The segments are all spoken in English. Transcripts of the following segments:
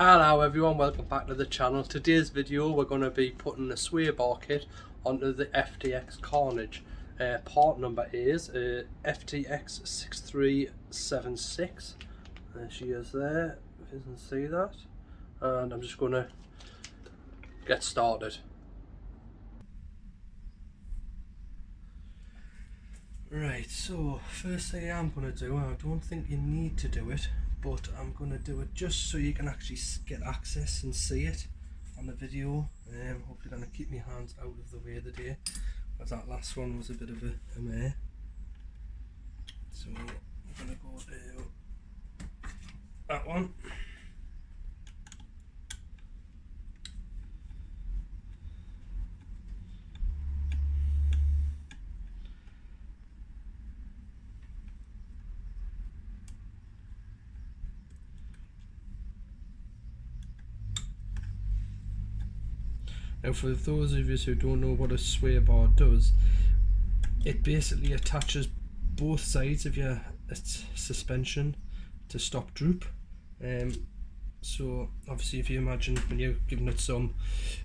Hello everyone, welcome back to the channel. Today's video we're going to be putting a sway bar kit onto the FTX Carnage. Part number is FTX 6376. There she is there, if you can see that. And I'm just going to get started. Right, so first thing I'm going to do, I don't think you need to do it, but I'm going to do it just so you can actually get access and see it on the video. Hopefully going to keep my hands out of the way today, because that last one was a bit of a mare. So I'm going to go to that one. Now for those of you who don't know what a sway bar does, it basically attaches both sides of your suspension to stop droop. So obviously if you imagine when you're giving it some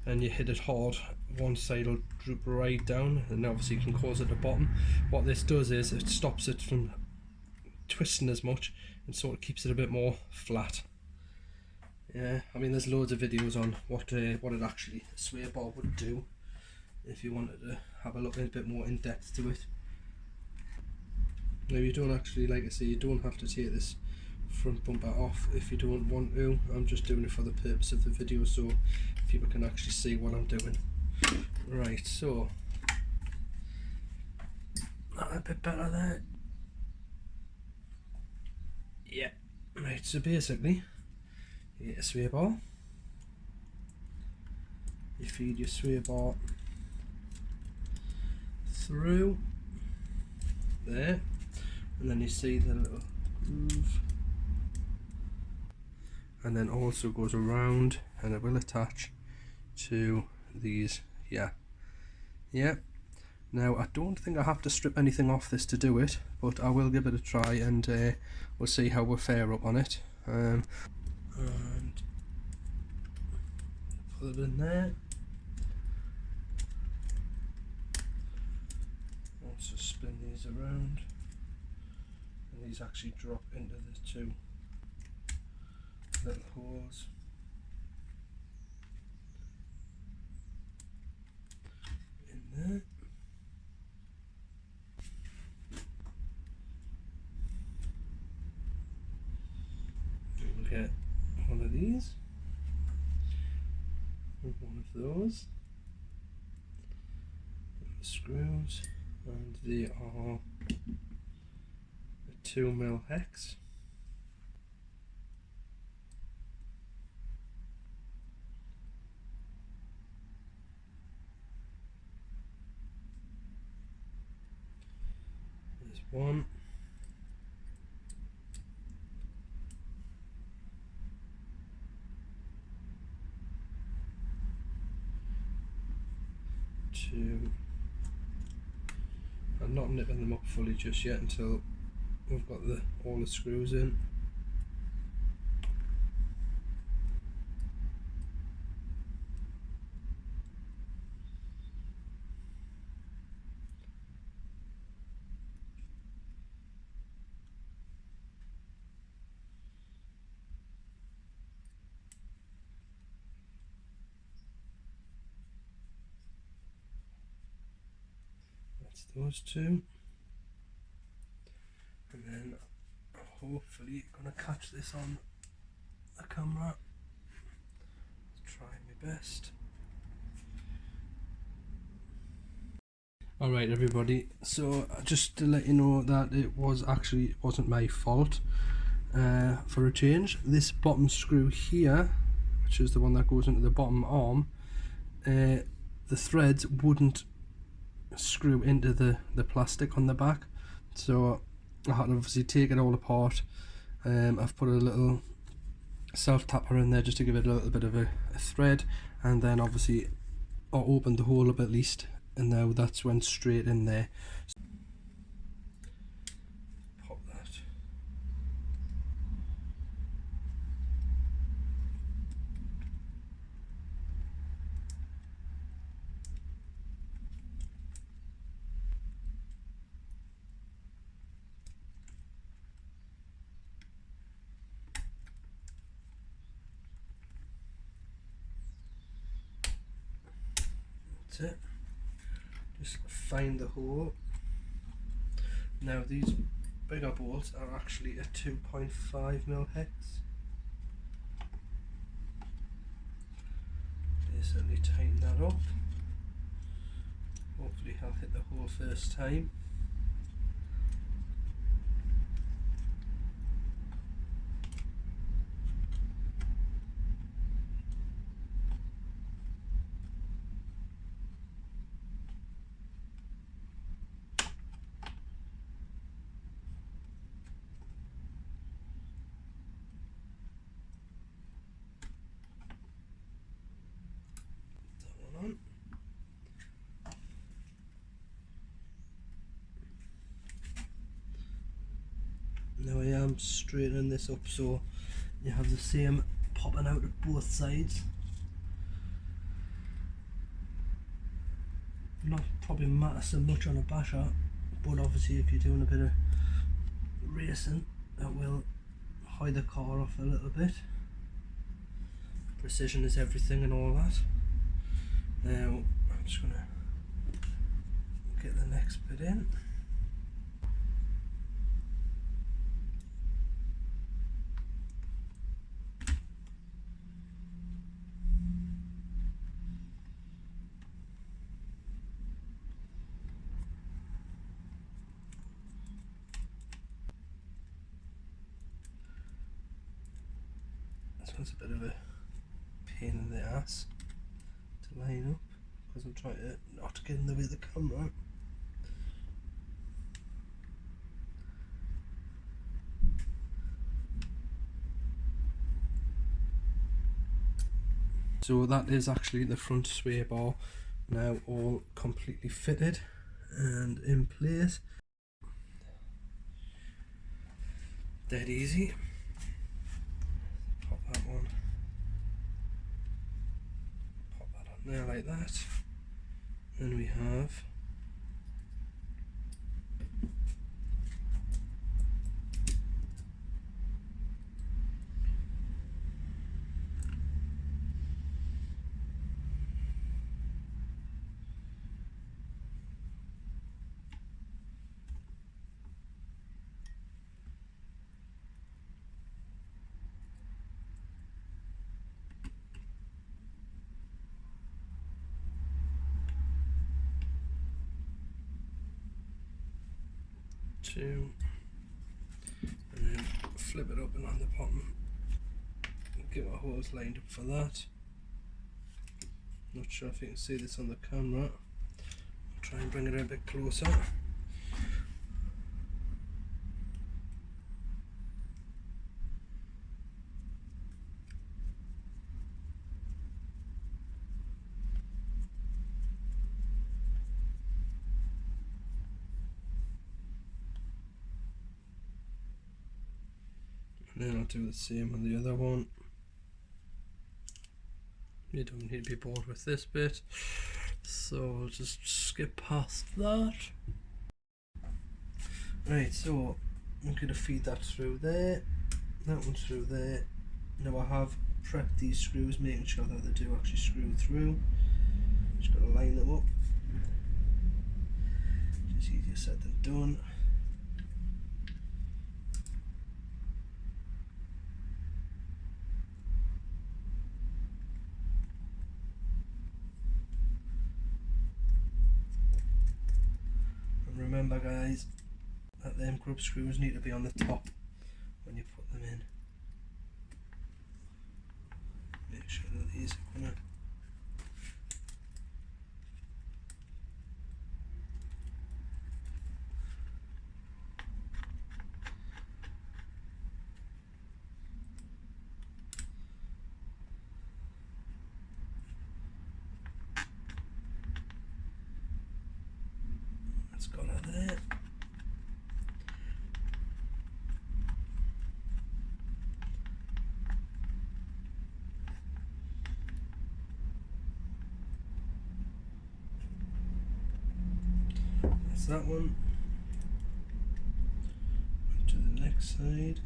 and you hit it hard, one side will droop right down and obviously you can cause it to bottom. What this does is it stops it from twisting as much and sort of keeps it a bit more flat. Yeah, I mean there's loads of videos on what it actually a sway bar would do if you wanted to have a look a bit more in depth to it. Now you don't actually, like I say, you don't have to take this front bumper off if you don't want to. I'm just doing it for the purpose of the video so people can actually see what I'm doing. Right, so that a bit better there. Yeah, right, so basically you get a sway bar, you feed your sway bar through there, and then you see the little groove, and then also goes around and it will attach to these here. Yeah, now I don't think I have to strip anything off this to do it, but I will give it a try and we'll see how we fare up on it. And put it in there. Also spin these around, and these actually drop into the two little holes. In there. We'll get one of these. One of those, and the screws, and they are a 2mm hex. There's one. Two. I'm not nipping them up fully just yet until we've got all the screws in. That's those two, and then hopefully I'm gonna catch this on the camera. Try my best. Alright everybody, so just to let you know that it wasn't my fault for a change. This bottom screw here, which is the one that goes into the bottom arm, the threads wouldn't screw into the plastic on the back, so I had to obviously take it all apart. I've put a little self tapper in there just to give it a little bit of a thread, and then obviously I opened the hole up at least, and now that's went straight in there. Pop that That's it. Just find the hole. Now these bigger bolts are actually a 2.5mm hex. Basically tighten that up. Hopefully I'll hit the hole first time. Now I am straightening this up so you have the same popping out at both sides. Not probably matter so much on a basher, but obviously if you're doing a bit of racing, that will hide the car off a little bit. Precision is everything and all that. Now I'm just going to get the next bit in. This one's a bit of a pain in the ass to line up because I'm trying to not get in the way of the camera. So that is actually the front sway bar now all completely fitted and in place. Dead easy. Pop that one. Pop that on there like that. Then we have two, and then flip it open on the bottom. Get our holes lined up for that. Not sure if you can see this on the camera. I'll try and bring it a bit closer. And then I'll do the same on the other one. You don't need to be bored with this bit, so I'll just skip past that. Right, so I'm going to feed that through there, that one through there. Now I have prepped these screws, making sure that they do actually screw through. Just got to line them up. It's easier said than done. Remember guys, that them grub screws need to be on the top when you put them in. Make sure that these are gonna that's got her there. That's that one. To the next side.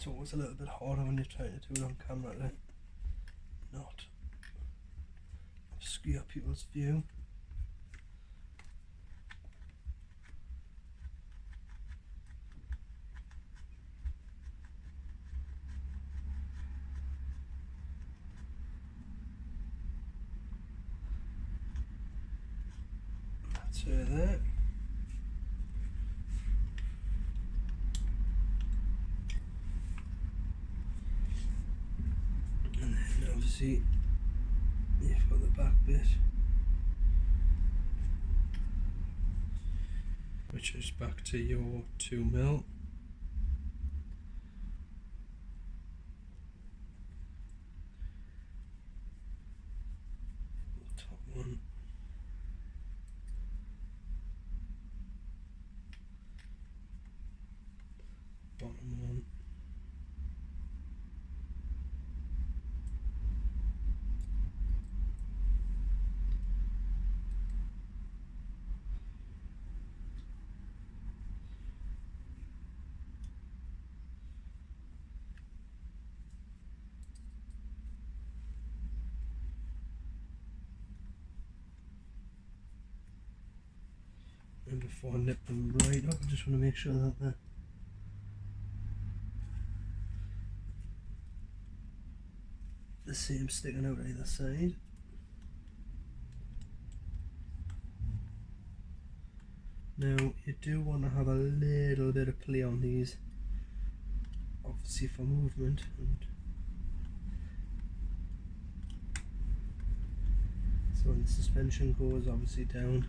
It's always a little bit harder when you're trying to do it on camera to not obscure people's view. That's her there. And then obviously you've got the back bit, which is back to your 2mm. Top one. Bottom one. And before I nip them right up, I just want to make sure that the same sticking out either side. Now you do want to have a little bit of play on these, obviously for movement, and so when the suspension goes obviously down,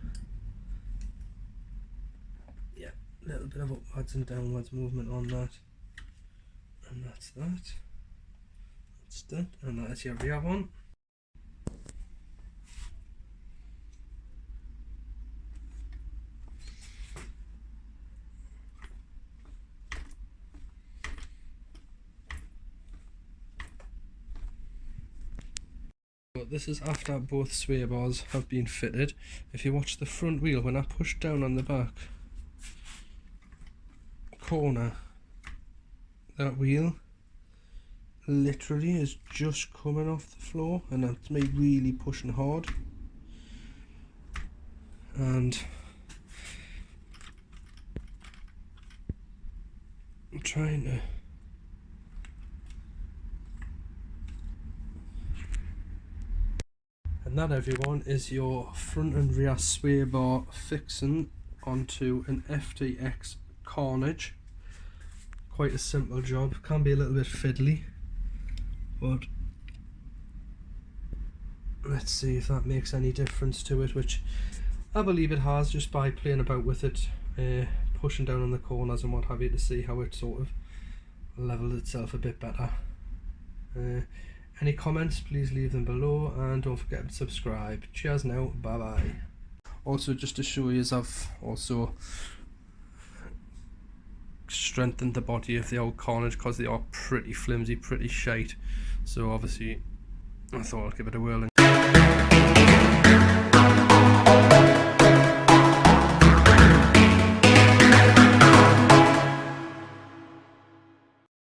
yeah, a little bit of upwards and downwards movement on that, and that's that. That's done, and that is your rear one. This is after both sway bars have been fitted. If you watch the front wheel, when I push down on the back corner, that wheel literally is just coming off the floor, and that's me really pushing hard. And I'm trying to and that, everyone, is your front and rear sway bar fixing onto an FTX Carnage. Quite a simple job, can be a little bit fiddly, but let's see if that makes any difference to it, which I believe it has, just by playing about with it, pushing down on the corners and what have you, to see how it sort of levels itself a bit better. Any comments, please leave them below, and don't forget to subscribe. Cheers now, bye bye. Also, just to show you, I've also strengthened the body of the old Carnage because they are pretty flimsy, pretty shite, so obviously I thought I'd give it a whirl.